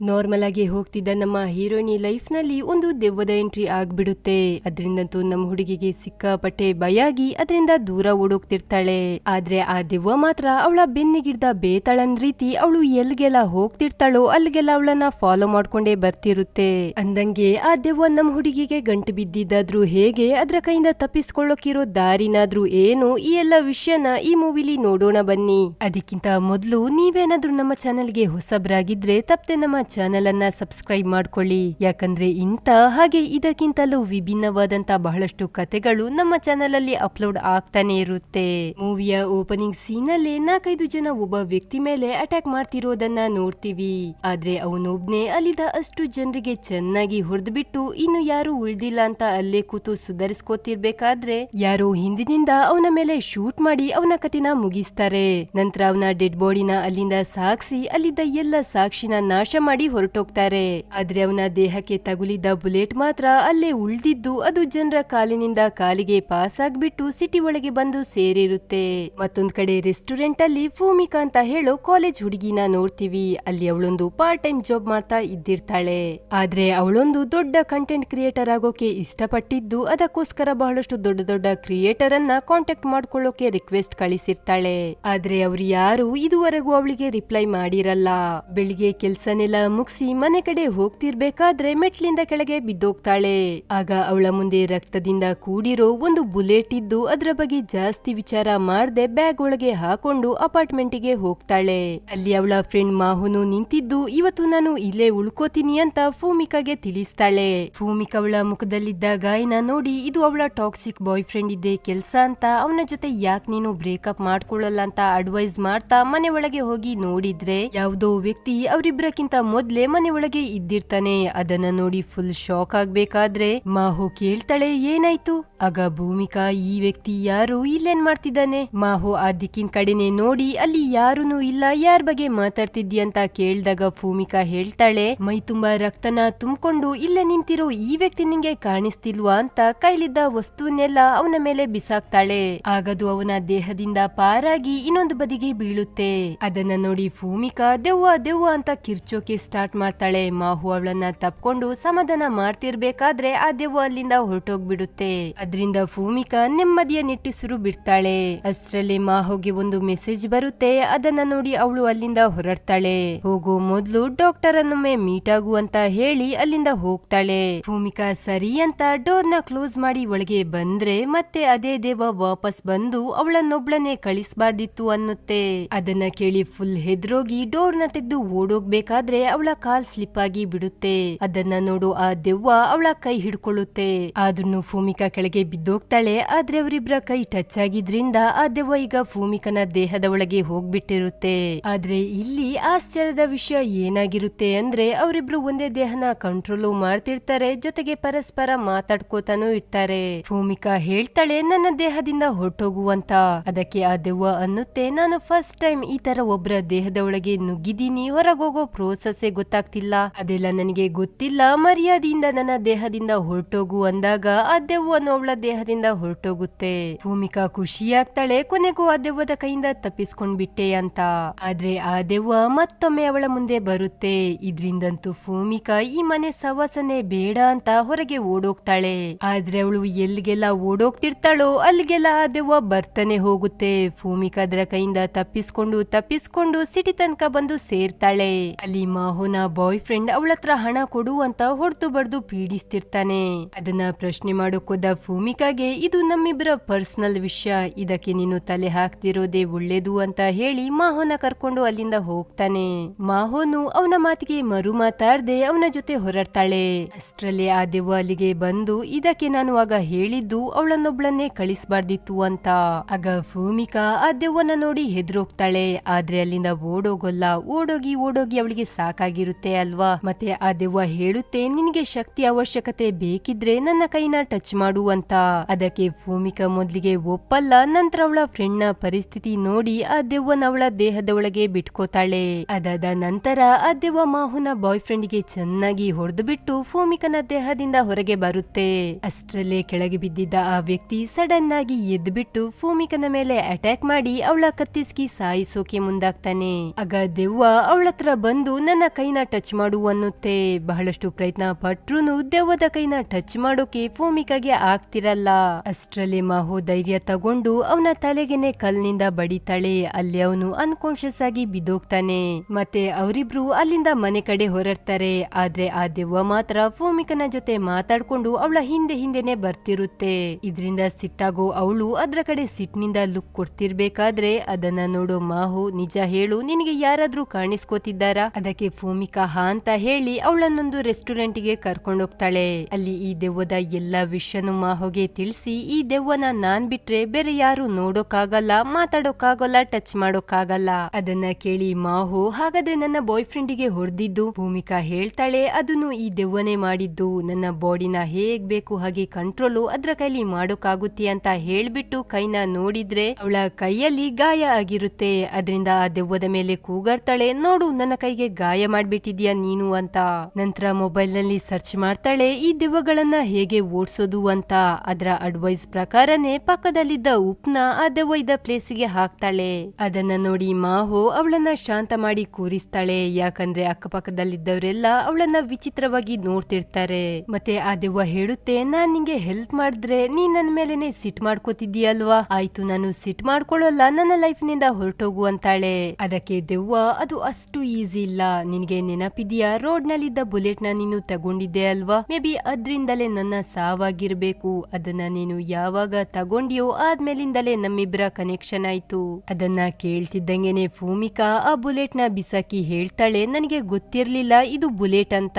Normal ಆಗಿ ಹೋಗ್ತಿದ್ದ ನಮ್ಮ ಹೀರೋಯಿನಿ ಲೈಫ್ ನಲ್ಲಿ ಒಂದು ದೆವ್ವದ ಎಂಟ್ರಿ ಆಗ್ಬಿಡುತ್ತೆ. ಅದರಿಂದಂತೂ ನಮ್ಮ ಹುಡುಗಿಗೆ ಸಿಕ್ಕಾಪಟ್ಟೆ ಭಯ ಆಗಿ ಅದರಿಂದ ದೂರ ಓಡೋಗ್ತಿರ್ತಾಳೆ. ಆದ್ರೆ ಆ ದೆವ್ವ ಮಾತ್ರ ಅವಳ ಬೆನ್ನಿಗಿಡ್ದ ಬೇತಾಳನ್ ರೀತಿ ಅವಳು ಎಲ್ಗೆಲ್ಲ ಹೋಗ್ತಿರ್ತಾಳೋ ಅಲ್ಲಿಗೆಲ್ಲ ಅವಳನ್ನ ಫಾಲೋ ಮಾಡ್ಕೊಂಡೇ ಬರ್ತಿರುತ್ತೆ. ಅಂದಂಗೆ ಆ ದೆವ್ವ ನಮ್ಮ ಹುಡುಗಿಗೆ ಗಂಟು ಬಿದ್ದಿದ್ದಾದ್ರೂ ಹೇಗೆ, ಅದ್ರ ಕೈಯಿಂದ ತಪ್ಪಿಸ್ಕೊಳ್ಳೋಕಿರೋ ದಾರಿನಾದ್ರೂ ಏನು, ಈ ಎಲ್ಲ ವಿಷಯನ ಈ ಮೂವಿಲಿ ನೋಡೋಣ ಬನ್ನಿ. ಅದಕ್ಕಿಂತ ಮೊದಲು ನೀವೇನಾದ್ರೂ ನಮ್ಮ ಚಾನೆಲ್ಗೆ ಹೊಸಬ್ರಾಗಿದ್ರೆ ತಪ್ಪದೆ ನಮ್ಮ ಚಾನೆಲ್ ಅನ್ನ ಸಬ್ಸ್ಕ್ರೈಬ್ ಮಾಡ್ಕೊಳ್ಳಿ. ಯಾಕಂದ್ರೆ ಇಂತ ಹಾಗೆ ಇದಕ್ಕಿಂತಲೂ ವಿಭಿನ್ನವಾದಂತ ಬಹಳಷ್ಟು ಕಥೆಗಳು ನಮ್ಮ ಚಾನೆಲ್ ಅಲ್ಲಿ ಅಪ್ಲೋಡ್ ಆಗ್ತಾನೆ ಇರುತ್ತೆ. ಮೂವಿಯ ಓಪನಿಂಗ್ ಸೀನ್ ಅಲ್ಲಿ 4-5 ಜನ ಒಬ್ಬ ವ್ಯಕ್ತಿ ಮೇಲೆ ಅಟ್ಯಾಕ್ ಮಾಡ್ತಿರೋದನ್ನ ನೋಡ್ತೀವಿ. ಆದ್ರೆ ಅವನೊಬ್ನೇ ಅಲ್ಲಿದ್ದ ಅಷ್ಟು ಜನರಿಗೆ ಚೆನ್ನಾಗಿ ಹೊಡೆದು ಬಿಟ್ಟು ಇನ್ನು ಯಾರು ಉಳ್ದಿಲ್ಲ ಅಂತ ಅಲ್ಲೇ ಕೂತು ಸುಧಾರಿಸ್ಕೋತಿರ್ಬೇಕಾದ್ರೆ ಯಾರೋ ಹಿಂದಿನಿಂದ ಅವನ ಮೇಲೆ ಶೂಟ್ ಮಾಡಿ ಅವನ ಕಥೆನ ಮುಗಿಸ್ತಾರೆ. ನಂತರ ಅವನ ಡೆಡ್ ಬಾಡಿನ ಅಲ್ಲಿಂದ ಸಾಗಿಸಿ ಅಲ್ಲಿದ್ದ ಎಲ್ಲ ಸಾಕ್ಷಿನ ನಾಶ ಮಾಡಿ ಹೊರಟೋಗ್ತಾರೆ. ಆದ್ರೆ ಅವನ ದೇಹಕ್ಕೆ ತಗುಲಿದ್ದ ಬುಲೆಟ್ ಮಾತ್ರ ಅಲ್ಲೇ ಉಳ್ದಿದ್ದು ಅದು ಜನರ ಕಾಲಿನಿಂದ ಕಾಲಿಗೆ ಪಾಸ್ ಆಗ್ಬಿಟ್ಟು ಸಿಟಿ ಒಳಗೆ ಬಂದು ಸೇರಿರುತ್ತೆ. ಮತ್ತೊಂದ್ ಕಡೆ ರೆಸ್ಟೋರೆಂಟ್ ಅಲ್ಲಿ ಭೂಮಿಕಾ ಅಂತ ಹೇಳೋ ಕಾಲೇಜ್ ಹುಡುಗಿನ ನೋಡ್ತೀವಿ. ಅಲ್ಲಿ ಅವಳೊಂದು ಪಾರ್ಟ್ ಟೈಮ್ ಜಾಬ್ ಮಾಡ್ತಾ ಇದ್ದಿರ್ತಾಳೆ. ಆದ್ರೆ ಅವಳೊಂದು ದೊಡ್ಡ ಕಂಟೆಂಟ್ ಕ್ರಿಯೇಟರ್ ಆಗೋಕೆ ಇಷ್ಟಪಟ್ಟಿದ್ದು ಅದಕ್ಕೋಸ್ಕರ ಬಹಳಷ್ಟು ದೊಡ್ಡ ದೊಡ್ಡ ಕ್ರಿಯೇಟರ್ ಅನ್ನ ಕಾಂಟ್ಯಾಕ್ಟ್ ಮಾಡ್ಕೊಳ್ಳೋಕೆ ರಿಕ್ವೆಸ್ಟ್ ಕಳಿಸಿರ್ತಾಳೆ. ಆದ್ರೆ ಅವ್ರು ಯಾರು ಇದುವರೆಗೂ ಅವಳಿಗೆ ರಿಪ್ಲೈ ಮಾಡಿರಲ್ಲ. ಬೆಳಿಗ್ಗೆ ಕೆಲ್ಸನೆಲ್ಲ ಮುಗಿಸಿ ಮನೆ ಕಡೆ ಹೋಗ್ತಿರ್ಬೇಕಾದ್ರೆ ಮೆಟ್ಲಿಂದ ಕೆಳಗೆ ಬಿದ್ದೋಗ್ತಾಳೆ. ಆಗ ಅವಳ ಮುಂದೆ ರಕ್ತದಿಂದ ಕೂಡಿರೋ ಒಂದು ಬುಲೆಟ್ ಇದ್ದು ಅದರ ಬಗ್ಗೆ ಜಾಸ್ತಿ ವಿಚಾರ ಮಾಡದೆ ಬ್ಯಾಗ್ ಒಳಗೆ ಹಾಕೊಂಡು ಅಪಾರ್ಟ್ಮೆಂಟ್ ಗೆ ಹೋಗ್ತಾಳೆ. ಅಲ್ಲಿ ಅವಳ ಫ್ರೆಂಡ್ ಮಾಹುನು ನಿಂತಿದ್ದು ಇವತ್ತು ನಾನು ಇಲ್ಲೇ ಉಳ್ಕೋತೀನಿ ಅಂತ ಭೂಮಿಕಾಗೆ ತಿಳಿಸ್ತಾಳೆ. ಭೂಮಿಕಾ ಅವಳ ಮುಖದಲ್ಲಿದ್ದ ಗಾಯನ ನೋಡಿ ಇದು ಅವಳ ಟಾಕ್ಸಿಕ್ ಬಾಯ್ ಫ್ರೆಂಡ್ ಇದ್ದೆ ಕೆಲ್ಸ ಅಂತ, ಅವನ ಜೊತೆ ಯಾಕೆ ನೀನು ಬ್ರೇಕಪ್ ಮಾಡ್ಕೊಳ್ಳಲ್ಲ ಅಂತ ಅಡ್ವೈಸ್ ಮಾಡ್ತಾ ಮನೆ ಒಳಗೆ ಹೋಗಿ ನೋಡಿದ್ರೆ ಯಾವುದೋ ವ್ಯಕ್ತಿ ಅವರಿಬ್ಬರಕ್ಕಿಂತ ಮೊದ್ಲೇ ಮನೆ ಒಳಗೆ ಇದ್ದಿರ್ತಾನೆ. ಅದನ್ನ ನೋಡಿ ಫುಲ್ ಶಾಕ್ ಆಗ್ಬೇಕಾದ್ರೆ ಮಾಹು ಕೇಳ್ತಾಳೆ ಏನಾಯ್ತು. ಆಗ ಭೂಮಿಕಾ ಈ ವ್ಯಕ್ತಿ ಯಾರು, ಇಲ್ಲೇನ್ ಮಾಡ್ತಿದ್ದಾನೆ. ಮಾಹು ಆ ದಿಕ್ಕಿನ ಕಡೆನೆ ನೋಡಿ ಅಲ್ಲಿ ಯಾರೂನು ಇಲ್ಲ, ಯಾರ ಬಗ್ಗೆ ಮಾತಾಡ್ತಿದ್ದಿ ಅಂತ ಕೇಳ್ದಾಗ ಭೂಮಿಕಾ ಹೇಳ್ತಾಳೆ ಮೈ ತುಂಬಾ ರಕ್ತನ ತುಂಬಿಕೊಂಡು ಇಲ್ಲೇ ನಿಂತಿರೋ ಈ ವ್ಯಕ್ತಿ ನಿಂಗೆ ಕಾಣಿಸ್ತಿಲ್ವಾ ಅಂತ ಕೈಲಿದ್ದ ವಸ್ತುವನ್ನೆಲ್ಲ ಅವನ ಮೇಲೆ ಬಿಸಾಕ್ತಾಳೆ. ಆಗದು ಅವನ ದೇಹದಿಂದ ಪಾರಾಗಿ ಇನ್ನೊಂದು ಬದಿಗೆ ಬೀಳುತ್ತೆ. ಅದನ್ನ ನೋಡಿ ಭೂಮಿಕಾ ದೆವ್ವ ದೆವ್ವ ಅಂತ ಕಿರ್ಚೋಕೆ ಸ್ಟಾರ್ಟ್ ಮಾಡ್ತಾಳೆ. ಮಾಹು ಅವಳನ್ನ ತಪ್ಕೊಂಡು ಸಮಾಧಾನ ಮಾಡ್ತಿರ್ಬೇಕಾದ್ರೆ ಆ ದೆವ್ವ ಅಲ್ಲಿಂದ ಹೊರಟೋಗ್ಬಿಡುತ್ತೆ. ಅದರಿಂದ ಭೂಮಿಕಾ ನೆಮ್ಮದಿಯ ನಿಟ್ಟುಸಿರು ಬಿಡ್ತಾಳೆ. ಅಷ್ಟರಲ್ಲಿ ಮಾಹುಗೆ ಒಂದು ಮೆಸೇಜ್ ಬರುತ್ತೆ. ಅದನ್ನ ನೋಡಿ ಅವಳು ಅಲ್ಲಿಂದ ಹೊರಡ್ತಾಳೆ. ಹೋಗೋ ಮೊದ್ಲು ಡಾಕ್ಟರ್ ಅನ್ನೊಮ್ಮೆ ಮೀಟ್ ಆಗು ಅಂತ ಹೇಳಿ ಅಲ್ಲಿಂದ ಹೋಗ್ತಾಳೆ. ಭೂಮಿಕಾ ಸರಿ ಅಂತ ಡೋರ್ ನ ಕ್ಲೋಸ್ ಮಾಡಿ ಒಳಗೆ ಬಂದ್ರೆ ಮತ್ತೆ ಅದೇ ದೆವ್ವ ವಾಪಸ್ ಬಂದು ಅವಳನ್ನೊಬ್ಳನ್ನೇ ಕಳಿಸಬಾರ್ದಿತ್ತು ಅನ್ನುತ್ತೆ. ಅದನ್ನ ಕೇಳಿ ಫುಲ್ ಹೆದ್ರೋಗಿ ಡೋರ್ ನ ತೆಗೆದು ಓಡೋಗ್ಬೇಕಾದ್ರೆ ಅವಳ ಕಾಲ್ ಸ್ಲಿಪ್ ಆಗಿ ಬಿಡುತ್ತೆ. ಅದನ್ನ ನೋಡು ಆ ದೆವ್ವ ಅವಳ ಕೈ ಹಿಡ್ಕೊಳ್ಳುತ್ತೆ. ಆದ್ರೂ ಭೂಮಿಕಾ ಕೆಳಗೆ ಬಿದ್ದೋಗ್ತಾಳೆ. ಆದ್ರೆ ಅವರಿಬ್ರ ಕೈ ಟಚ್ ಆಗಿದ್ರಿಂದ ಆ ದೆವ್ವ ಈಗ ಭೂಮಿಕನ ದೇಹದ ಒಳಗೆ ಹೋಗ್ಬಿಟ್ಟಿರುತ್ತೆ. ಆದ್ರೆ ಇಲ್ಲಿ ಆಶ್ಚರ್ಯದ ವಿಷಯ ಏನಾಗಿರುತ್ತೆ ಅಂದ್ರೆ ಅವರಿಬ್ರು ಒಂದೇ ದೇಹನ ಕಂಟ್ರೋಲ್ ಮಾಡ್ತಿರ್ತಾರೆ, ಜೊತೆಗೆ ಪರಸ್ಪರ ಮಾತಾಡ್ಕೋತಾನೂ ಇರ್ತಾರೆ. ಭೂಮಿಕಾ ಹೇಳ್ತಾಳೆ ನನ್ನ ದೇಹದಿಂದ ಹೊರಟೋಗುವಂತ. ಅದಕ್ಕೆ ಆ ದೆವ್ವ ಅನ್ನುತ್ತೆ ನಾನು ಫಸ್ಟ್ ಟೈಮ್ ಈ ತರ ಒಬ್ರ ದೇಹದ ಒಳಗೆ ನುಗ್ಗಿದೀನಿ, ಹೊರಗೋಗೋ ಪ್ರೋಸೆಸ್ ಗೊತ್ತಾಗ್ತಿಲ್ಲ, ಅದೆಲ್ಲ ನನಗೆ ಗೊತ್ತಿಲ್ಲ, ಮರ್ಯಾದೆಯಿಂದ ನನ್ನ ದೇಹದಿಂದ ಹೊರಟೋಗು ಅಂದಾಗ ಆ ದೆವ್ವನು ಅವಳ ದೇಹದಿಂದ ಹೊರಟೋಗುತ್ತೆ. ಭೂಮಿಕಾ ಖುಷಿ ಆಗ್ತಾಳೆ, ಕೊನೆಗೂ ಆ ದೆವ್ವದ ಕೈಯಿಂದ ತಪ್ಪಿಸ್ಕೊಂಡ್ಬಿಟ್ಟೆ ಅಂತ. ಆದ್ರೆ ಆ ದೆವ್ವ ಮತ್ತೊಮ್ಮೆ ಅವಳ ಮುಂದೆ ಬರುತ್ತೆ. ಇದ್ರಿಂದಂತೂ ಭೂಮಿಕಾ ಈ ಮನೆ ಸವಾಸನೆ ಬೇಡ ಅಂತ ಹೊರಗೆ ಓಡೋಗ್ತಾಳೆ. ಆದ್ರೆ ಅವಳು ಎಲ್ಲಿಗೆಲ್ಲ ಓಡೋಗ್ತಿರ್ತಾಳೋ ಅಲ್ಲಿಗೆಲ್ಲ ಆ ದೆವ್ವ ಬರ್ತಾನೆ ಹೋಗುತ್ತೆ. ಭೂಮಿಕಾ ಅದರ ಕೈಯಿಂದ ತಪ್ಪಿಸ್ಕೊಂಡು ಸಿಟಿ ತನಕ ಬಂದು ಸೇರ್ತಾಳೆ. ಅಲ್ಲಿ ಮಾಹುನ ಬಾಯ್ ಫ್ರೆಂಡ್ ಅವಳತ್ರ ಹಣ ಕೊಡು ಅಂತ ಹೊಡೆದು ಬಡ್ದು ಪೀಡಿಸ್ತಿರ್ತಾನೆ. ಅದನ್ನ ಪ್ರಶ್ನೆ ಮಾಡೋಕೋದ ಭೂಮಿಕಾಗೆ ಇದು ನಮ್ಮಿಬ್ಬರ ಪರ್ಸನಲ್ ವಿಷಯ, ಇದಕ್ಕೆ ನೀನು ತಲೆ ಹಾಕ್ತಿರೋದೇ ಒಳ್ಳೇದು ಅಂತ ಹೇಳಿ ಮಾಹುನ ಕರ್ಕೊಂಡು ಅಲ್ಲಿಂದ ಹೋಗ್ತಾನೆ. ಮಾಹೋನು ಅವನ ಮಾತಿಗೆ ಮರು ಮಾತಾಡ್ದೆ ಅವನ ಜೊತೆ ಹೊರಡ್ತಾಳೆ. ಅಷ್ಟ್ರಲ್ಲೇ ಆ ದೆವ್ವ ಅಲ್ಲಿಗೆ ಬಂದು ಇದಕ್ಕೆ ನಾನು ಆಗ ಹೇಳಿದ್ದು ಅವಳನ್ನೊಬ್ಳನ್ನೇ ಕಳಿಸ್ಬಾರ್ದಿತ್ತು ಅಂತ. ಆಗ ಭೂಮಿಕಾ ಆ ದೆವ್ವನ ನೋಡಿ ಹೆದ್ರೋಗ್ತಾಳೆ. ಆದ್ರೆ ಅಲ್ಲಿಂದ ಓಡೋಗೋಲ್ಲ. ಓಡೋಗಿ ಅವಳಿಗೆ ಸಾಕಾಗಿರುತ್ತೆ ಅಲ್ವಾ. ಮತ್ತೆ ಆ ದೆವ್ವ ಹೇಳುತ್ತೆ ನಿನಗೆ ಶಕ್ತಿ ಅವಶ್ಯಕತೆ ಬೇಕಿದ್ರೆ ನನ್ನ ಕೈನ ಟಚ್ ಮಾಡು ಅಂತ. ಅದಕ್ಕೆ ಭೂಮಿಕಾ ಮೊದ್ಲಿಗೆ ಒಪ್ಪಲ್ಲ. ನಂತರ ಅವಳ ಫ್ರೆಂಡ್ ನ ಪರಿಸ್ಥಿತಿ ನೋಡಿ ಆ ದೆವ್ವನ ಅವಳ ದೇಹದ ಒಳಗೆ ಬಿಟ್ಕೋತಾಳೆ. ಅದಾದ ನಂತರ ಆ ದೆವ್ವ ಮಾಹುನ ಬಾಯ್ ಫ್ರೆಂಡ್ ಗೆ ಚೆನ್ನಾಗಿ ಹೊಡೆದು ಬಿಟ್ಟು ಭೂಮಿಕನ ದೇಹದಿಂದ ಹೊರಗೆ ಬರುತ್ತೆ. ಅಷ್ಟರಲ್ಲೇ ಕೆಳಗೆ ಬಿದ್ದಿದ್ದ ಆ ವ್ಯಕ್ತಿ ಸಡನ್ ಆಗಿ ಎದ್ದು ಬಿಟ್ಟು ಭೂಮಿಕನ ಮೇಲೆ ಅಟ್ಯಾಕ್ ಮಾಡಿ ಅವಳ ಕತ್ತಿಸ್ಕಿ ಸಾಯಿಸೋಕೆ ಮುಂದಾಗ್ತಾನೆ. ಆಗ ದೆವ್ವ ಅವಳತ್ರ ಬಂದು ನನ್ನ ಕೈನ ಟಚ್ ಮಾಡು ಅನ್ನುತ್ತೆ. ಬಹಳಷ್ಟು ಪ್ರಯತ್ನ ಪಟ್ರುನು ದೆವ್ವದ ಕೈನ ಟಚ್ ಮಾಡೋಕೆ ಭೂಮಿಕಾಗೆ ಆಗ್ತಿರಲ್ಲ. ಅಷ್ಟ್ರಲ್ಲಿ ಮಾಹು ಧೈರ್ಯ ತಗೊಂಡು ಅವನ ತಲೆಗೆನೆ ಕಲ್ನಿಂದ ಬಡಿತಾಳೆ. ಅಲ್ಲಿ ಅವನು ಅನ್ಕಾನ್ಶಿಯಸ್ ಆಗಿ ಬಿದ್ದೋಗ್ತಾನೆ. ಮತ್ತೆ ಅವರಿಬ್ರು ಅಲ್ಲಿಂದ ಮನೆ ಕಡೆ ಹೊರಡ್ತಾರೆ. ಆದ್ರೆ ಆ ದೆವ್ವ ಮಾತ್ರ ಭೂಮಿಕನ ಜೊತೆ ಮಾತಾಡ್ಕೊಂಡು ಅವಳ ಹಿಂದೆನೆ ಬರ್ತಿರುತ್ತೆ. ಇದರಿಂದ ಸಿಟ್ಟಾಗೋ ಅವಳು ಅದ್ರ ಕಡೆ ಸಿಟ್ನಿಂದ ಲುಕ್ ಕೊಡ್ತಿರ್ಬೇಕಾದ್ರೆ ಅದನ್ನ ನೋಡೋ ಮಾಹು, ನಿಜ ಹೇಳು, ನಿನಗೆ ಯಾರಾದ್ರೂ ಕಾಣಿಸ್ಕೋತಿದ್ದಾರಾ? ಅದಕ್ಕೆ ಭೂಮಿಕಾ ಹಾ ಅಂತ ಹೇಳಿ ಅವಳನ್ನೊಂದು ರೆಸ್ಟೋರೆಂಟ್ ಗೆ ಕರ್ಕೊಂಡೋಗ್ತಾಳೆ. ಅಲ್ಲಿ ಈ ದೆವ್ವದ ಎಲ್ಲಾ ವಿಷಯನು ಮಾಹುಗೆ ತಿಳಿಸಿ, ಈ ದೆವ್ವನ ನಾನ್ ಬಿಟ್ರೆ ಬೇರೆ ಯಾರು ನೋಡೋಕಾಗಲ್ಲ, ಮಾತಾಡೋಕಾಗಲ್ಲ, ಟಚ್ ಮಾಡೋಕಾಗಲ್ಲ. ಅದನ್ನ ಕೇಳಿ ಮಾಹು, ಹಾಗಾದ್ರೆ ನನ್ನ ಬಾಯ್ ಫ್ರೆಂಡಿಗೆ ಹೊಡೆದಿದ್ದು? ಭೂಮಿಕಾ ಹೇಳ್ತಾಳೆ, ಅದನ್ನು ಈ ದೆವ್ವನೇ ಮಾಡಿದ್ದು. ನನ್ನ ಬಾಡಿನ ಹೇಗ್ ಬೇಕು ಹಾಗೆ ಕಂಟ್ರೋಲು ಅದ್ರ ಕೈಲಿ ಮಾಡೋಕಾಗುತ್ತೆ ಅಂತ ಹೇಳ್ಬಿಟ್ಟು ಕೈನ ನೋಡಿದ್ರೆ ಅವಳ ಕೈಯಲ್ಲಿ ಗಾಯ ಆಗಿರುತ್ತೆ. ಅದರಿಂದ ಆ ದೆವ್ವದ ಮೇಲೆ ಕೂಗಾಡ್ತಾಳೆ, ನೋಡು ನನ್ನ ಕೈಗೆ ಗಾಯ ಮಾಡ್ಬಿಟ್ಟಿದ್ಯಾ ನೀನು ಅಂತ. ನಂತರ ಮೊಬೈಲ್ ನಲ್ಲಿ ಸರ್ಚ್ ಮಾಡ್ತಾಳೆ ಈ ದೆವ್ವಗಳನ್ನ ಹೇಗೆ ಓಡಿಸೋದು ಅಂತ. ಅದರ ಅಡ್ವೈಸ್ ಪ್ರಕಾರನೇ ಪಕ್ಕದಲ್ಲಿದ್ದ ಉಪ್ನ ಆ ದೆವ್ವ ಇದ್ದ ಪ್ಲೇಸಿಗೆ ಹಾಕ್ತಾಳೆ. ಅದನ್ನ ನೋಡಿ ಮಾಹು ಅವಳನ್ನ ಶಾಂತ ಮಾಡಿ ಕೂರಿಸ್ತಾಳೆ. ಯಾಕಂದ್ರೆ ಅಕ್ಕಪಕ್ಕದಲ್ಲಿದ್ದವರೆಲ್ಲ ಅವಳನ್ನ ವಿಚಿತ್ರವಾಗಿ ನೋಡ್ತಿರ್ತಾರೆ. ಮತ್ತೆ ಆ ದೆವ್ವ ಹೇಳುತ್ತೆ, ನಾನ್ ನಿಂಗೆ ಹೆಲ್ಪ್ ಮಾಡಿದ್ರೆ ನೀನ್ ನನ್ ಮೇಲೆನೆ ಸಿಟ್ ಮಾಡ್ಕೋತಿದ್ಯಲ್ವಾ? ಆಯ್ತು, ನಾನು ಸಿಟ್ ಮಾಡ್ಕೊಳ್ಳಲ್ಲ, ನನ್ನ ಲೈಫ್ ನಿಂದ ಹೊರಟೋಗು ಅಂತಾಳೆ. ಅದಕ್ಕೆ ದೆವ್ವ, ಅದು ಅಷ್ಟು ಈಸಿ ಇಲ್ಲ. ನಿನಗೆ ನೆನಪಿದ್ಯಾ, ರೋಡ್ ನಲ್ಲಿದ್ದ ಬುಲೆಟ್ ನ ನೀನು ತಗೊಂಡಿದ್ದೆ ಅಲ್ವಾ? ಮೇ ಬಿ ಅದ್ರಿಂದಲೇ ನನ್ನ ಸಾವಾಗಿರ್ಬೇಕು. ಅದನ್ನ ನೀನು ಯಾವಾಗ ತಗೊಂಡ್ಯೋ ಆದ್ಮೇಲಿಂದಲೇ ನಮ್ಮಿಬ್ಬರ ಕನೆಕ್ಷನ್ ಆಯ್ತು. ಅದನ್ನ ಕೇಳ್ತಿದ್ದಂಗೆನೆ ಭೂಮಿಕಾ ಆ ಬುಲೆಟ್ ನ ಬಿಸಾಕಿ ಹೇಳ್ತಾಳೆ, ನನಗೆ ಗೊತ್ತಿರ್ಲಿಲ್ಲ ಇದು ಬುಲೆಟ್ ಅಂತ.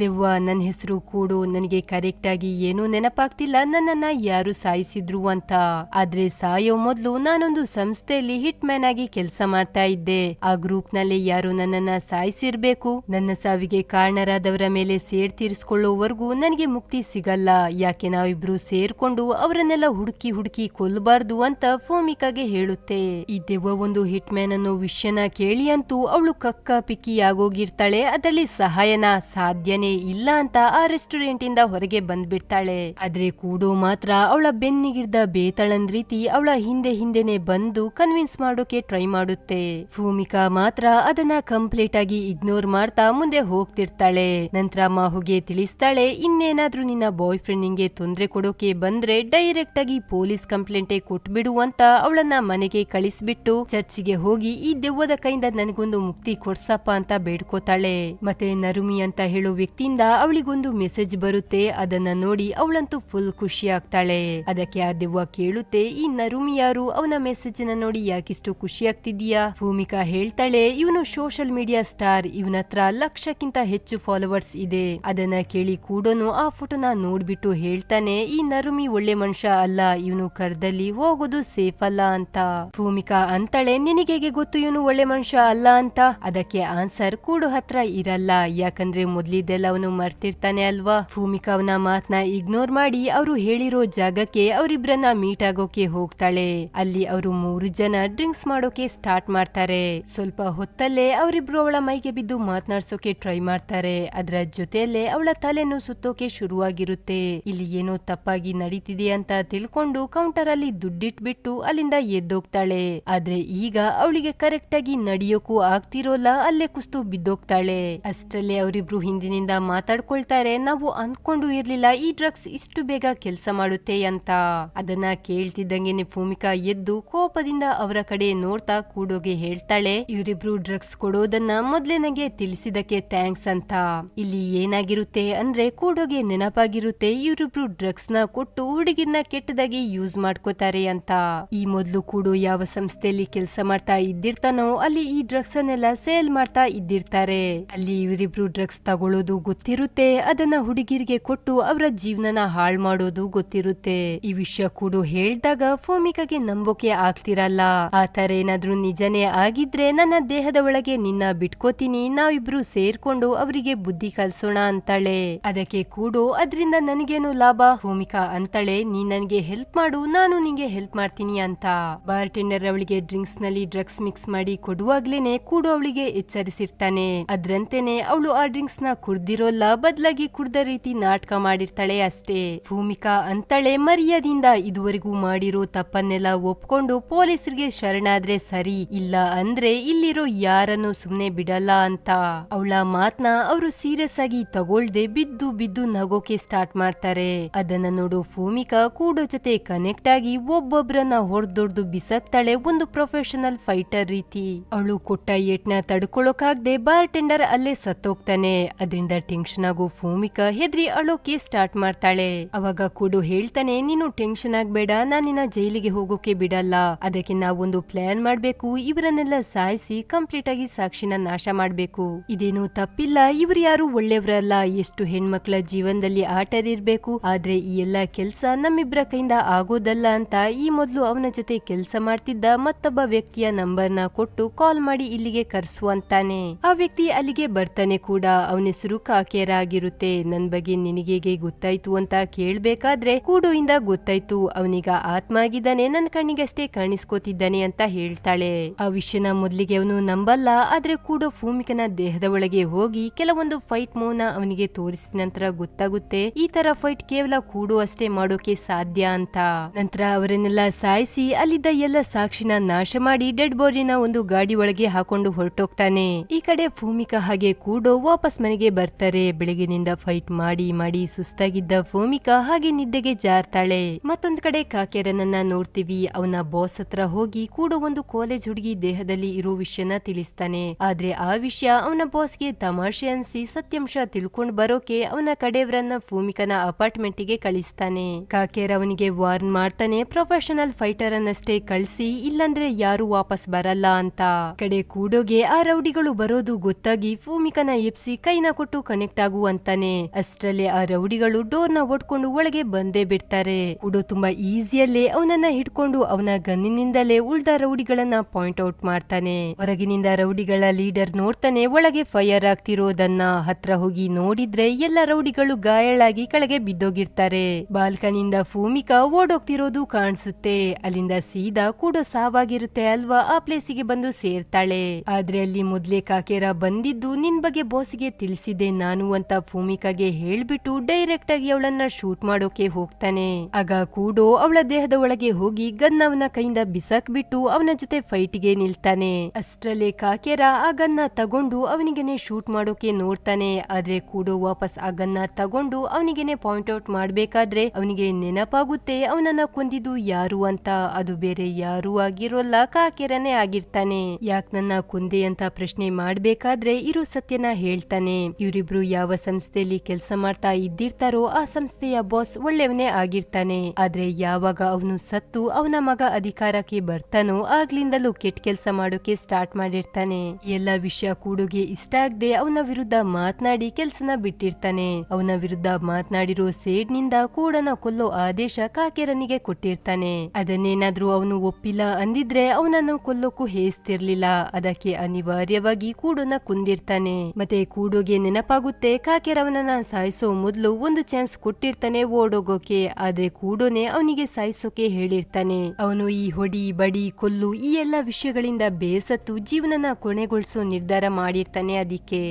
ದೆವ್ವ, ನನ್ನ ಹೆಸರು ಕೂಡು, ನನಗೆ ಕರೆಕ್ಟ್ ಆಗಿ ಏನೂ ನೆನಪಾಗ್ತಿಲ್ಲ ನನ್ನನ್ನ ಯಾರು ಸಾಯಿಸಿದ್ರು ಅಂತ. ಆದ್ರೆ ಸಾಯೋ ಮೊದ್ಲು ನಾನೊಂದು ಸಂಸ್ಥೆಯಲ್ಲಿ ಹಿಟ್ ಮ್ಯಾನ್ ಆಗಿ ಕೆಲಸ ಮಾಡ್ತಾ ಇದ್ದೆ. ಆ ಗ್ರೂಪ್ ನಲ್ಲಿ ಯಾರು ನನ್ನನ್ನ ಸಾಯಿಸಿರ್ಬೇಕು. ನನ್ನ ಸಾವಿಗೆ ಕಾರಣರಾದವರ ಮೇಲೆ ಸೇಡ್ ತೀರಿಸ್ಕೊಳ್ಳೋವರೆಗೂ ನನಗೆ ಮುಕ್ತಿ ಸಿಗಲ್ಲ. ಯಾಕೆ ನಾವಿಬ್ರು ಸೇರ್ಕೊಂಡು ಅವರನ್ನೆಲ್ಲ ಹುಡುಕಿ ಕೊಲ್ಲಬಾರ್ದು ಅಂತ ಭೂಮಿಕಾಗೆ ಹೇಳುತ್ತೆ. ಈ ದೆವ್ವ ಒಂದು ಹಿಟ್ ಮ್ಯಾನ್ ಅನ್ನೋ ವಿಷಯನ ಕೇಳಿ ಅಂತೂ ಅವಳು ಕಕ್ಕ ಪಿಕ್ಕಿ ಆಗೋಗಿರ್ತಾಳೆ. ಅದರಲ್ಲಿ ಸಹಾಯನ ಸಾಧ್ಯನೇ ಇಲ್ಲ ಅಂತ ಆ ರೆಸ್ಟೋರೆಂಟ್ ಇಂದ ಹೊರಗೆ ಬಂದ್ಬಿಡ್ತಾಳೆ. ಆದ್ರೆ ಕೂಡೋ ಮಾತ್ರ ಅವಳ ಬೆನ್ನಿಗಿರ್ದ ಬೇತಾಳನ್ ರೀತಿ ಅವಳ ಹಿಂದೆನೆ ಬಂದು ಕನ್ವಿನ್ಸ್ ಮಾಡೋಕೆ ಟ್ರೈ ಮಾಡುತ್ತೆ. ಭೂಮಿಕಾ ಮಾತ್ರ ಅದನ್ನ ಕಂಪ್ಲೀಟ್ ಆಗಿ ಇಗ್ನೋರ್ ಮಾಡ್ತಾ ಮುಂದೆ ಹೋಗ್ತಿರ್ತಾಳೆ. ನಂತರ ಮಾಹುಗೆ ತಿಳಿಸ್ತಾಳೆ, ಇನ್ನೇನಾದ್ರೂ ನಿನ್ನ ಬಾಯ್ ಫ್ರೆಂಡ್ ನಿಂಗೆ ತೊಂದ್ರೆ ಕೊಡೋಕೆ ಬಂದ್ರೆ ಡೈರೆಕ್ಟ್ ಆಗಿ ಪೊಲೀಸ್ ಕಂಪ್ಲೇಂಟೇ ಕೊಟ್ಬಿಡು ಅಂತ ಅವಳನ್ನ ಮನೆಗೆ ಕಳಿಸ್ಬಿಟ್ಟು ಚರ್ಚಿಗೆ ಹೋಗಿ ಈ ದೆವ್ವದ ಕೈಯಿಂದ ನನಗೊಂದು ಮುಕ್ತಿ ಕೊಡ್ಸಪ್ಪ ಅಂತ ಬೇಡ್ಕೋತಾಳೆ. ಮತ್ತೆ ನರುಮಿ ಅಂತ ಹೇಳೋ ವ್ಯಕ್ತಿಯಿಂದ ಅವಳಿಗೊಂದು ಮೆಸೇಜ್ ಬರುತ್ತೆ. ಅದನ್ನ ನೋಡಿ ಅವಳಂತೂ ಫುಲ್ ಖುಷಿ ಆಗ್ತಾಳೆ. ಅದಕ್ಕೆ ಆ ದೆವ್ವ ಕೇಳುತ್ತೆ, ಈ ನರುಮಿ ಯಾರು? ಅವನ ಮೆಸೇಜ್ ನ ನೋಡಿ ಯಾಕಿಷ್ಟು ಖುಷಿ ಆಗ್ತಿದ್ಯಾ? ಭೂಮಿಕಾ ಹೇಳ್ತಾಳೆ, ಇವನು ಸೋಷಿಯಲ್ ಮೀಡಿಯಾ ಸ್ಟಾರ್, ಇವನ ಹತ್ರ 1,00,000ಕ್ಕಿಂತ ಹೆಚ್ಚು ಫಾಲೋವರ್ಸ್ ಇದೆ. ಅದನ್ನ ಕೇಳಿ ಕೂಡೋನು ಆ ಫೋಟೋನ ನೋಡ್ಬಿಟ್ಟು ಹೇಳ್ತಾನೆ, ಈ ನರುಮಿ ಒಳ್ಳೆ ಮನುಷ್ಯ ಅಲ್ಲ, ಇವನು ಕರ್ದಲ್ಲಿ ಹೋಗೋದು ಸೇಫ್ ಅಲ್ಲ ಅಂತ. ಭೂಮಿಕಾ ಅಂತಾಳೆ, ನಿನಗೆ ಗೊತ್ತು ಇವನು ಒಳ್ಳೆ ಮನುಷ್ಯ ಅಲ್ಲ ಅಂತ? ಅದಕ್ಕೆ ಆನ್ಸರ್ ಕೂಡು ಹತ್ರ ಇರಲ್ಲ, ಯಾಕಂದ್ರೆ ಮೊದ್ಲಿದ್ದೆಲ್ಲ ಅವನು ಮರ್ತಿರ್ತಾನೆ ಅಲ್ವಾ. ಭೂಮಿಕಾ ಅವನ ಮಾತ್ನ ಇಗ್ನೋರ್ ಮಾಡಿ ಅವರು ಹೇಳಿರೋ ಜಾಗಕ್ಕೆ ಅವರಿಬ್ರನ್ನ ಮೀಟ್ ಆಗೋಕೆ ಹೋಗ್ತಾಳೆ. ಅಲ್ಲಿ ಅವರು 3 ಜನ ಡ್ರಿಂಕ್ಸ್ ಮಾಡೋಕೆ ಸ್ಟಾರ್ಟ್ ಮಾಡ್ತಾರೆ. ಸ್ವಲ್ಪ ಹೊತ್ತಲ್ಲೇ ಅವರಿಬ್ರು ಅವಳ ಮೈಗೆ ಬಿದ್ದು ಮಾತನಾಡ್ಸೋಕೆ ಟ್ರೈ ಮಾಡ್ತಾರೆ. ಅದರ ಜೊತೆಯಲ್ಲೇ ಅವಳ ತಲೆನೂ ಸುತ್ತೋಕೆ ಶುರುವಾಗಿರುತ್ತೆ. ಇಲ್ಲಿ ಏನೋ ತಪ್ಪಾಗಿ ನಡೀತಿದೆ ಅಂತ ತಿಳ್ಕೊಂಡು ಕೌಂಟರ್ ಅಲ್ಲಿ ದುಡ್ಡಿಟ್ಬಿಟ್ಟು ಅಲ್ಲಿಂದ ಎದ್ದೋಗ್ತಾಳೆ. ಆದ್ರೆ ಈಗ ಅವಳಿಗೆ ಕರೆಕ್ಟ್ ಆಗಿ ನಡೆಯೋಕು ಆಗ್ತಿರೋಲ್ಲ, ಅಲ್ಲೇ ಕುಸ್ತು ಬಿದ್ದೋಗ್ತಾಳೆ. ಅಷ್ಟರಲ್ಲೇ ಅವರಿಬ್ರು ಹಿಂದಿನಿಂದ ಮಾತಾಡ್ಕೊಳ್ತಾರೆ, ನಾವು ಅಂದ್ಕೊಂಡು ಇರ್ಲಿಲ್ಲ ಈ ಡ್ರಗ್ಸ್ ಇಷ್ಟು ಬೇಗ ಕೆಲಸ ಮಾಡುತ್ತೆ ಅಂತ. ಅದನ್ನ ಕೇಳ್ತಿದ್ದಂಗೆನೆ ಭೂಮಿಕಾ ಎದ್ದು ಕೋಪದಿಂದ ಅವರ ಕಡೆ ನೋಡ್ತಾ ಕೂಡೋಗೆ ಹೇಳ್ತಾಳೆ, ಇವರಿಬ್ರು ಡ್ರಗ್ಸ್ ಕೊಡೋದನ್ನ ಮೊದ್ಲೇ ನಂಗೆ ತಿಳಿಸಿದಕ್ಕೆ ಥ್ಯಾಂಕ್ಸ್ ಅಂತ. ಇಲ್ಲಿ ಏನಾಗಿರುತ್ತೆ ಅಂದ್ರೆ ಕೂಡೋಗೆ ನೆನಪಾಗಿರುತ್ತೆ ಇವರಿಬ್ರು ಡ್ರಗ್ಸ್ ನ ಕೊಟ್ಟು ಹುಡುಗಿರ್ನ ಕೆಟ್ಟದಾಗಿ ಯೂಸ್ ಮಾಡ್ಕೋತಾರೆ ಅಂತ. ಈ ಮೊದ್ಲು ಕೂಡೋ ಯಾವ ಸಂಸ್ಥೆಯಲ್ಲಿ ಕೆಲಸ ಮಾಡ್ತಾ ಇದ್ದಿರ್ತಾನೋ ಅಲ್ಲಿ ಈ ಡ್ರಗ್ಸ್ ಅನ್ನೆಲ್ಲ ಸೇಲ್ ಮಾಡ್ತಾ ಇದ್ದಿರ್ತಾರೆ. ಅಲ್ಲಿ ಇವರಿಬ್ರು ಡ್ರಗ್ಸ್ ತಗೊಳ್ಳೋದು ಗೊತ್ತಿರುತ್ತೆ, ಅದನ್ನ ಹುಡುಗಿರಿಗೆ ಕೊಟ್ಟು ಅವರ ಜೀವನನ ಹಾಳ್ ಮಾಡೋದು ಗೊತ್ತಿರುತ್ತೆ. ಈ ವಿಷಯ ಕೂಡ ಹೇಳ್ದಾಗ ಭೂಮಿಕಾಗೆ ನಂಬೋಕೆ ಆಗ್ತಿರಲ್ಲ. ಆ ತರ ಏನಾದ್ರೂ ನಿಜನೇ ಆಗಿದ್ರೆ ನನ್ನ ದೇಹದ ಒಳಗೆ ನಿನ್ನ ಬಿಟ್ಕೋತೀನಿ, ನಾವಿಬ್ರು ಸೇರ್ಕೊಂಡು ಅವರಿಗೆ ಬುದ್ಧಿ ಕಲ್ಸೋಣ ಅಂತಾಳೆ. ಅದಕ್ಕೆ ಕೂಡೋ, ಅದ್ರಿಂದ ನನಗೇನು ಲಾಭ? ಭೂಮಿಕಾ ಅಂತಾಳೆ, ನೀನ್ ನನ್ಗೆ ಹೆಲ್ಪ್ ಮಾಡು, ನಾನು ನಿಂಗೆ ಹೆಲ್ಪ್ ಮಾಡ್ತೀನಿ ಅಂತ. ಬಾರ್ ಟೆಂಡರ್ ಅವಳಿಗೆ ಡ್ರಿಂಕ್ಸ್ ನಲ್ಲಿ ಡ್ರಗ್ಸ್ ಮಿಕ್ಸ್ ಮಾಡಿ ಕೊಡುವಾಗ್ಲೇನೆ ಕೂಡೋ ಅವಳಿಗೆ ಎಚ್ಚರಿಸಿರ್ತಾನೆ. ಅದ್ರಂತೆನೆ ಅವಳು ಆ ಡ್ರಿಂಕ್ಸ್ ನ ಕುಡ್ದಿರೋಲ್ಲ, ಬದಲಾಗಿ ಕುಡ್ದ ರೀತಿ ನಾಟಕ ಮಾಡಿರ್ತಾಳೆ ಅಷ್ಟೇ. ಭೂಮಿಕಾ ಅಂತಾಳೆ, ಮರ್ಯಾದಿಂದ ಇದುವರೆಗೂ ಮಾಡಿರೋ ತಪ್ಪನ್ನೆಲ್ಲ ಒಪ್ಕೊಂಡು ಪೊಲೀಸರಿಗೆ ಶರಣಾದ್ರೆ ಸರಿ, ಇಲ್ಲ ಅಂದ್ರೆ ಇಲ್ಲಿರೋ ಯಾರನ್ನು ಸುಮ್ನೆ ಬಿಡಲ್ಲ ಅಂತ. ಅವಳ ಮಾತ್ನ ಅವರು ಸೀರಿಯಸ್ ಆಗಿ ತಗೊಳ್ದೆ ಬಿದ್ದು ಬಿದ್ದು ನಗೋಕೆ ಸ್ಟಾರ್ಟ್ ಮಾಡ್ತಾರೆ. ಅದನ್ನ ನೋಡು ಭೂಮಿಕಾ ಕೂಡೋ ಜೊತೆ ಕನೆಕ್ಟ್ ಆಗಿ ಒಬ್ಬೊಬ್ರನ್ನ ಹೊಡೆದೊಡ್ದು ಬಿಸಾಕ್ತಾಳೆ, ಒಂದು ಪ್ರೊಫೆಷನಲ್ ಫೈಟರ್ ರೀತಿ. ಅವಳು ಕೊಟ್ಟ ಏಟ್ನ ತಡ್ಕೊಳಕಾಗ್ದೆ ಬಾರ್ ಟೆಂಡರ್ ಅಲ್ಲೇ ಸತ್ತೋಗ್ತಾನೆ. ಅದರಿಂದ ಟೆನ್ಷನ್ ಆಗೋ ಭೂಮಿಕಾ ಹೆದ್ರಿ ಅಳೋಕೆ ಸ್ಟಾರ್ಟ್ ಮಾಡ್ತಾಳೆ. ಅವಾಗ ಕೂಡು ಹೇಳ್ತಾನೆ, ನೀನು ಟೆನ್ಷನ್ ಆಗ್ಬೇಡ, ನಾನಿನ್ನ ಜೈಲಿಗೆ ಹೋಗೋಕೆ ಬಿಡಲ್ಲ. ಅದಕ್ಕೆ ನಾವೊಂದು ಪ್ಲಾನ್ ಮಾಡ್ಬೇಕು, ಇವರನ್ನೆಲ್ಲ ಸಾಯಿಸಿ ಕಂಪ್ಲೀಟ್ ಆಗಿ ಸಾಕ್ಷಿನ ನಾಶ ಮಾಡ್ಬೇಕು. ಇದೇನು ತಪ್ಪಿಲ್ಲ, ಇವ್ರು ಯಾರು ಒಳ್ಳೆಯವ್ರಲ್ಲ, ಎಷ್ಟು ಹೆಣ್ಮಕ್ಳ ಜೀವನದಲ್ಲಿ ಆಟದಿರ್ಬೇಕು. ಆದ್ರೆ ಈ ಎಲ್ಲಾ ಕೆಲ್ಸ ನಮ್ಮಿಬ್ರ ಕೈಯಿಂದ ಆಗೋದಲ್ಲ ಅಂತ ಈ ಮೊದ್ಲು ಅವನ ಜೊತೆ ಕೆಲ್ಸ ಮಾಡ್ತಿದ್ದ ಮತ್ತೊಬ್ಬ ವ್ಯಕ್ತಿಯ ನಂಬರ್ನ ಕೊಟ್ಟು ಕಾಲ್ ಮಾಡಿ ಇಲ್ಲಿಗೆ ಕರ್ಸುವಂತಾನೆ. ಆ ವ್ಯಕ್ತಿ ಅಲ್ಲಿಗೆ ಬರ್ತಾನೆ ಕೂಡ. ಅವನ ಹೆಸರು ಕಾಕೇರ ಆಗಿರುತ್ತೆ. ನನ್ ಬಗ್ಗೆ ನಿನಗೆ ಗೊತ್ತಾಯ್ತು ಅಂತ ಕೇಳ್ಬೇಕಾದ್ರೆ ಕೂಡು ಇಂದ ಗೊತ್ತಾಯ್ತು ಅವನೀಗ ಆತ್ಮ ಆಗಿದ್ದಾನೆ, ನನ್ ಕಣ್ಣಿಗಷ್ಟೇ ಕಾಣಿಸ್ಕೋತಿದ್ದಾನೆ ಅಂತ ಹೇಳ್ತಾಳೆ. ಆ ವಿಷಯನ ಮೊದ್ಲಿಗೆ ಅವನು ನಂಬಲ್ಲ. ಆದ್ರೆ ಕೂಡು ಭೂಮಿಕನ ದೇಹದ ಒಳಗೆ ಹೋಗಿ ಕೆಲವೊಂದು ಫೈಟ್ ಮೂವ್ನ ಅವನಿಗೆ ತೋರಿಸಿದ ನಂತರ ಗೊತ್ತಾಗುತ್ತೆ ಈ ತರ ಫೈಟ್ ಕೇವಲ ಕೂಡು ಅಷ್ಟೇ ಮಾಡೋಕೆ ಸಾಧ್ಯ ಅಂತ. ನಂತರ ಅವರನ್ನೆಲ್ಲ ಸಾಯಿಸಿ ಅಲ್ಲಿದ್ದ ಎಲ್ಲ ಸಾಕ್ಷಿನ ನಾಶ ಮಾಡಿ ಡೆಡ್ ಬಾಡಿನ ಒಂದು ಗಾಡಿ ಒಳಗೆ ಹಾಕೊಂಡು ಹೊರಟೋಗ್ತಾನೆ. ಈ ಕಡೆ ಭೂಮಿಕಾ ಹಾಗೆ ಕೂಡು ವಾಪಸ್ ಮನೆಗೆ ಬರ್ತಾರೆ. ಬೆಳಗಿನಿಂದ ಫೈಟ್ ಮಾಡಿ ಮಾಡಿ ಸುಸ್ತಾಗಿದ್ದ ಭೂಮಿಕಾ ಹಾಗೆ ನಿದ್ದೆಗೆ ಜಾರ್ತಾಳೆ. ಮತ್ತೊಂದ್ ಕಡೆ ಕಾಕೇರನನ್ನ ನೋಡ್ತೀವಿ. ಅವನ ಬಾಸ್ ಹತ್ರ ಹೋಗಿ ಕೂಡು ಒಂದು ಕಾಲೇಜ್ ಹುಡುಗಿ ದೇಹದಲ್ಲಿ ಇರೋ ವಿಷಯನ ತಿಳಿಸ್ತಾನೆ. ಆದ್ರೆ ಆ ವಿಷಯ ಅವನ ಬಾಸ್ಗೆ ತಮಾಷೆ ಅನ್ಸಿ ಸತ್ಯಾಂಶ ತಿಳ್ಕೊಂಡ್ ಬರೋಕೆ ಅವನ ಕಡೆಯವರನ್ನ ಭೂಮಿಕನ ಅಪಾರ್ಟ್ಮೆಂಟ್ ಗೆ ಕಳಿಸ್ತಾನೆ. ಕಾಕೇರ್ ಅವನಿಗೆ ವಾರ್ನ್ ಮಾಡ್ತಾನೆ, ಪ್ರೊಫೆಷನಲ್ ಫೈಟರ್ ಅನ್ನಷ್ಟೇ ಕಳಿಸಿ, ಇಲ್ಲಂದ್ರೆ ಯಾರು ವಾಪಸ್ ಬರಲ್ಲ ಅಂತ. ಕಡೆ ಕೂಡೋಗೆ ಆ ರೌಡಿಗಳು ಬರೋದು ಗೊತ್ತಾಗಿ ಭೂಮಿಕನ ಎಪ್ಸಿ ಕೈನ ಕೊಟ್ಟು ಕನೆಕ್ಟ್ ಆಗು ಅಂತಾನೆ. ಅಷ್ಟರಲ್ಲೇ ಆ ರೌಡಿಗಳು ಡೋರ್ ನ ಒಡ್ಕೊಂಡು ಒಳಗೆ ಬಂದೇ ಬಿಡ್ತಾರೆ. ಕೂಡೋ ತುಂಬಾ ಈಸಿಯಲ್ಲೇ ಅವನನ್ನ ಹಿಡ್ಕೊಂಡು ಅವನ ಗನ್ನಿನಿಂದಲೇ ಉಳ್ದ ರೌಡಿಗಳನ್ನ ಪಾಯಿಂಟ್ ಔಟ್ ಮಾಡ್ತಾನೆ. ಹೊರಗಿನಿಂದ ರೌಡಿಗಳ ಲೀಡರ್ ನೋಡ್ತಾನೆ ಒಳಗೆ ಫೈರ್ ಆಗ್ತಿರೋದನ್ನ. ಹತ್ರ ಹೋಗಿ ನೋಡಿದ್ರೆ ಎಲ್ಲ ರೌಡಿಗಳು ಗಾಯಳಾಗಿ ಕೆಳಗೆ ಬಿದ್ದೋಗಿರ್ತಾರೆ. ಬಾಲ್ಕನಿಂದ ಭೂಮಿಕಾ ಓಡೋಗ್ತಿರೋದು ಕಾಣಿಸುತ್ತೆ. ಅಲ್ಲಿಂದ ಸೀದಾ ಕೂಡೋ ಸಾವಾಗಿರುತ್ತೆ ಅಲ್ವಾ, ಆ ಪ್ಲೇಸಿಗೆ ಬಂದು ಸೇರ್ತಾಳೆ. ಆದ್ರೆ ಅಲ್ಲಿ ಮೊದ್ಲೇ ಕಾಕೇರ ಬಂದಿದ್ದು ನಿನ್ ಬಗ್ಗೆ ಬಾಸಿಗೆ ತಿಳಿಸಿದೆ ನಾನು ಅಂತ ಭೂಮಿಕಾಗೆ ಹೇಳ್ಬಿಟ್ಟು ಡೈರೆಕ್ಟ್ ಆಗಿ ಅವಳನ್ನ ಶೂಟ್ ಮಾಡೋಕೆ ಹೋಗ್ತಾನೆ. ಆಗ ಕೂಡೋ ಅವಳ ದೇಹದ ಒಳಗೆ ಹೋಗಿ ಗನ್ ಅವನ ಕೈಯಿಂದ ಬಿಸಾಕ್ ಬಿಟ್ಟು ಅವನ ಜೊತೆ ಫೈಟ್ಗೆ ನಿಲ್ತಾನೆ. ಅಷ್ಟರಲ್ಲೇ ಕಾಕೇರ ಆ ಗನ್ನ ತಗೊಂಡು ಅವನಿಗೆನೆ ಶೂಟ್ ಮಾಡೋಕೆ ನೋಡ್ತಾನೆ. ಆದ್ರೆ ಕೂಡೋ ವಾಪಸ್ ಆ ಗನ್ನ ತಗೊಂಡು ಅವನಿಗೆನೆ ಪಾಯಿಂಟ್ ಔಟ್ ಮಾಡ್ಬೇಕಾದ್ರೆ ಅವನಿಗೆ ನೆನಪಾಗುತ್ತೆ ಅವನನ್ನ ಕೊಂದಿದ್ದು ಯಾರು ಅಂತ. ಅದು ಬೇರೆ ಯಾರು ಆಗಿರೋಲ್ಲ, ಕಾಕೇರನೇ ಆಗಿರ್ತಾನೆ. ಯಾಕ್ ನನ್ನ ಕೊಂದೆ ಅಂತ ಪ್ರಶ್ನೆ ಮಾಡ್ಬೇಕಾದ್ರೆ ಇರೋ ಸತ್ಯನ ಹೇಳ್ತಾನೆ. ಇವರಿಬ್ರು ಯಾವ ಸಂಸ್ಥೆಯಲ್ಲಿ ಕೆಲಸ ಮಾಡ್ತಾ ಇದ್ದಿರ್ತಾರೋ ಆ ಸಂಸ್ಥೆಯ ಬಾಸ್ ಒಳ್ಳೆಯವನೇ ಆಗಿರ್ತಾನೆ. ಆದ್ರೆ ಯಾವಾಗ ಅವನು ಸತ್ತು ಅವನ ಮಗ ಅಧಿಕಾರಕ್ಕೆ ಬರ್ತಾನೋ ಆಗ್ಲಿಂದಲೂ ಕೆಟ್ಟ ಕೆಲಸ ಮಾಡೋಕೆ ಸ್ಟಾರ್ಟ್ ಮಾಡಿರ್ತಾನೆ. ಎಲ್ಲ ವಿಷಯ ಕೂಡುಗೆ ಇಷ್ಟ ಆಗದೆ ಅವನ ವಿರುದ್ಧ ಮಾತನಾಡಿ ಕೆಲ್ಸನ ಬಿಟ್ಟಿರ್ತಾನೆ. ಅವನ ವಿರುದ್ಧ ಮಾತನಾಡಿರೋ ಸೇಡ್ ನಿಂದ ಕೂಡನ ಕೊಲ್ಲೋ ಆದೇಶ ಕಾಕೇರನಿಗೆ ಕೊಟ್ಟಿರ್ತಾನೆ. ಅದನ್ನೇನಾದ್ರೂ ಅವನು ಒಪ್ಪಿಲ್ಲ ಅಂದಿದ್ರೆ ಅವನನ್ನು ಕೊಲ್ಲೋಕು ಹೇಸ್ತಿರ್ಲಿಲ್ಲ. ಅದಕ್ಕೆ ಅನಿವಾರ್ಯವಾಗಿ ಕೂಡನ ಕುಂದಿರ್ತಾನೆ. ಮತ್ತೆ ಕೂಡೋಗೆ ನೆನಪಾಗುತ್ತೆ ಕಾಕೇರ ಅವನನ್ನ ಸಾಯಿಸೋ ಮೊದ್ಲು ಒಂದು ಚಾನ್ಸ್ ಕೊಟ್ಟಿರ್ತಾನೆ ಓಡೋಗೋಕೆ. ಆದ್ರೆ ಕೂಡೋನೆ ಅವನಿಗೆ ಸಾಯಿಸೋಕೆ ಹೇಳಿರ್ತಾನೆ. ಅವನು ಈ ಹೊಡಿ ಬಡಿ ಕೊಲ್ಲು ಈ ಎಲ್ಲಾ ವಿಷಯಗಳಿಂದ ಬೇಸತ್ತು ಜೀವನನ ಕೊನೆಗೊಳಿಸೋ ನಿರ್ಧಾರ ಮಾಡಿರ್ತಾನೆ. ಅದಕ್ಕೆ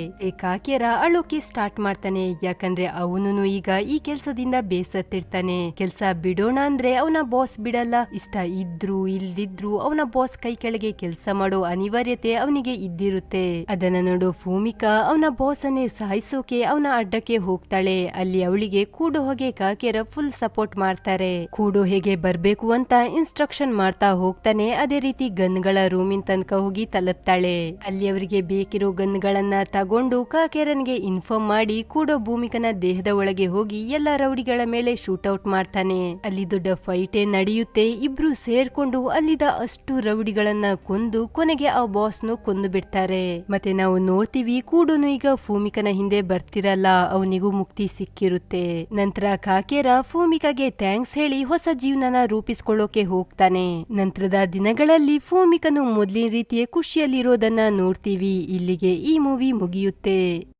ಕಾಕೇರ ಅಳೋಕೆ ಸ್ಟಾರ್ಟ್ ಮಾಡ್ತಾನೆ. ಯಾಕಂದ್ರೆ ಅವನು ಈಗ ಈ ಕೆಲ್ಸದಿಂದ ಬೇಸತ್ತಿರ್ತಾನೆ. ಕೆಲ್ಸ ಬಿಡೋಣ ಅಂದ್ರೆ ಅವನ ಬಾಸ್ ಬಿಡಲ್ಲ. ಇಷ್ಟ ಇದ್ರು ಇಲ್ದಿದ್ರು ಅವನ ಬಾಸ್ ಕೈ ಕೆಳಗೆ ಕೆಲ್ಸ ಮಾಡೋ ಅನಿವಾರ್ಯತೆ ಅವನಿಗೆ ಇದ್ದಿರುತ್ತೆ. ಅದನ್ನ ನೋಡೋ ಭೂಮಿಕಾ ಅವನ ಬಾಸ್ ಅನ್ನೇ ಸಾಯಿಸೋಕೆ ಅವನ ಅಡ್ಡಕ್ಕೆ ಹೋಗ್ತಾಳೆ. ಅಲ್ಲಿ ಅವಳಿಗೆ ಕೂಡೋ ಹೋಗಿ ಕಾಕೇರ ಫುಲ್ ಸಪೋರ್ಟ್ ಮಾಡ್ತಾರೆ. ಕೂಡೋ ಹೇಗೆ ಬರ್ಬೇಕು ಅಂತ ಇನ್ಸ್ಟ್ರಕ್ಷನ್ ಮಾಡ್ತಾ ಹೋಗ್ತಾನೆ. ಅದೇ ರೀತಿ ಗನ್ಗಳ ರೂಮಿನ ತನಕ ಹೋಗಿ ತಲುಪ್ತಾಳೆ. ಅಲ್ಲಿ ಅವರಿಗೆ ಬೇಕಿರೋ ಗನ್ಗಳನ್ನ ತಗೊಂಡು ಕಾಕೇರನ್ಗೆ ಇನ್ಫಾರ್ಮ್ ಮಾಡಿ ಕೂಡೋ ಭೂಮಿಕನ ದೇಹದ ಒಳಗೆ ಹೋಗಿ ಎಲ್ಲ ರೌಡಿಗಳ ಮೇಲೆ ಶೂಟ್ ಔಟ್ ಮಾಡ್ತಾನೆ. ಅಲ್ಲಿ ದೊಡ್ಡ ಫೈಟೇ ನಡೆಯುತ್ತೆ. ಇಬ್ರು ಸೇರ್ಕೊಂಡು ಅಲ್ಲಿದ್ದ ಅಷ್ಟು ರೌಡಿಗಳನ್ನ ಕೊಂದು ಕೊನೆಗೆ ಆ ಬಾಸ್ನು ಕೊಂದು ಬಿಡ್ತಾರೆ. ಮತ್ತೆ ನಾವು ನೋಡ್ತೀವಿ ಕೂಡೋನು ಈಗ ಭೂಮಿಕನ ಹಿಂದೆ ಬರ್ತಿರಲ್ಲ, ಅವನಿಗೂ ಮುಕ್ತಿ ಸಿಕ್ಕಿರುತ್ತೆ. ನಂತರ ಕಾಕೇರ ಭೂಮಿಕಾಗೆ ಥ್ಯಾಂಕ್ಸ್ ಹೇಳಿ ಹೊಸ ಜೀವನನ ರೂಪಿಸ್ಕೊಳ್ಳೋಕೆ ಹೋಗ್ತಾನೆ. ನಂತರದ ದಿನಗಳಲ್ಲಿ ಭೂಮಿಕನು ಮೊದ್ಲಿನ ರೀತಿಯ ಖುಷಿಯಲ್ಲಿರೋದನ್ನ ನೋಡ್ತೀವಿ. ಇಲ್ಲಿಗೆ ಈ ಮೂವಿ ಮುಗಿಯುತ್ತೆ.